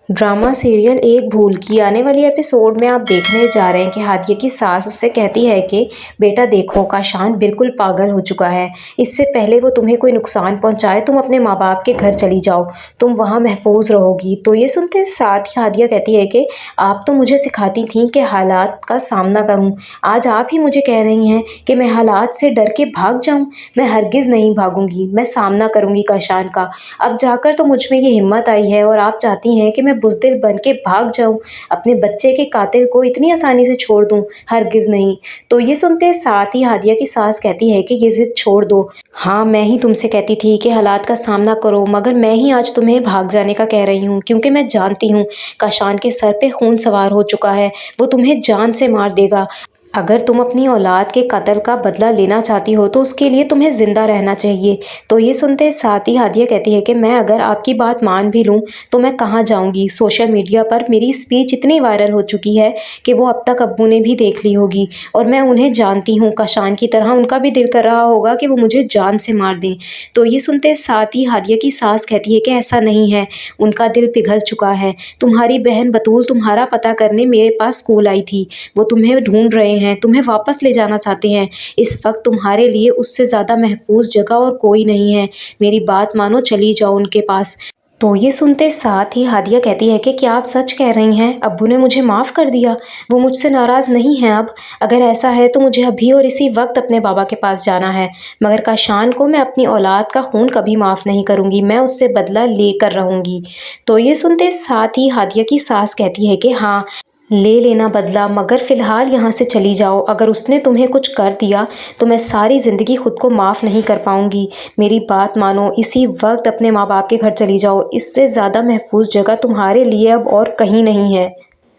Drama serial एक भूल की आने वाली एपिसोड में आप देखने जा रहे हैं कि हादिया की सास उससे कहती है कि बेटा देखो काशान बिल्कुल पागल हो चुका है। इससे पहले वो तुम्हें कोई नुकसान पहुंचाए तुम अपने माँ बाप के घर चली जाओ, तुम वहाँ महफूज रहोगी। तो ये सुनते साथ ही हादिया कहती है कि आप तो मुझे सिखाती थी कि हालात का सामना करूँ, आज आप ही मुझे कह रही हैं कि मैं हालात से डर के भाग जाऊँ। मैं हरगिज़ नहीं भागूंगी, मैं सामना करूंगी काशान का। अब जाकर तो मुझ में ये हिम्मत आई है और आप चाहती हैं कि मैं बुज़दिल बन के भाग जाऊं, अपने बच्चे के कातिल को इतनी आसानी से छोड़ दूं? हरगिज़ नहीं। तो ये सुनते साथ ही हादिया की सास कहती है कि ये ज़िद छोड़ दो। हाँ, मैं ही तुमसे कहती थी कि हालात का सामना करो, मगर मैं ही आज तुम्हें भाग जाने का कह रही हूँ, क्योंकि मैं जानती हूँ काशान के सर पे खून सवार हो चुका है, वो तुम्हें जान से मार देगा। अगर तुम अपनी औलाद के कत्ल का बदला लेना चाहती हो तो उसके लिए तुम्हें ज़िंदा रहना चाहिए। तो ये सुनते साथ ही हादिया कहती है कि मैं अगर आपकी बात मान भी लूँ तो मैं कहाँ जाऊँगी? सोशल मीडिया पर मेरी स्पीच इतनी वायरल हो चुकी है कि वो अब तक अब्बू ने भी देख ली होगी, और मैं उन्हें जानती हूँ, काशान की तरह उनका भी दिल कर रहा होगा कि वो मुझे जान से मार दें। तो ये सुनते साथ ही हादिया की सास कहती है कि ऐसा नहीं है, उनका दिल पिघल चुका है। तुम्हारी बहन बतूल तुम्हारा पता करने मेरे पास स्कूल आई थी, वो तुम्हें ढूंढ रहे हैं, तुम्हें वापस ले जाना चाहते हैं। इस वक्त तुम्हारे लिए उससे ज़्यादा महफूज जगह और कोई नहीं है। मेरी बात मानो, चली जाओ उनके पास। तो ये सुनते साथ ही हादिया कहती है कि क्या आप सच कह रही हैं? अब्बू ने मुझे माफ़ कर दिया, वो मुझसे नाराज़ नहीं हैं अब? अगर ऐसा है तो मुझे अभी और इसी वक्त अपने बाबा के पास जाना है, मगर काशान को मैं अपनी औलाद का खून कभी माफ़ नहीं करूँगी, मैं उससे बदला लेकर रहूँगी। तो ये सुनते साथ ही हादिया की सास कहती है कि हाँ, ले लेना बदला, मगर फ़िलहाल यहाँ से चली जाओ। अगर उसने तुम्हें कुछ कर दिया तो मैं सारी ज़िंदगी खुद को माफ़ नहीं कर पाऊँगी। मेरी बात मानो, इसी वक्त अपने माँ बाप के घर चली जाओ, इससे ज़्यादा महफूज जगह तुम्हारे लिए अब और कहीं नहीं है।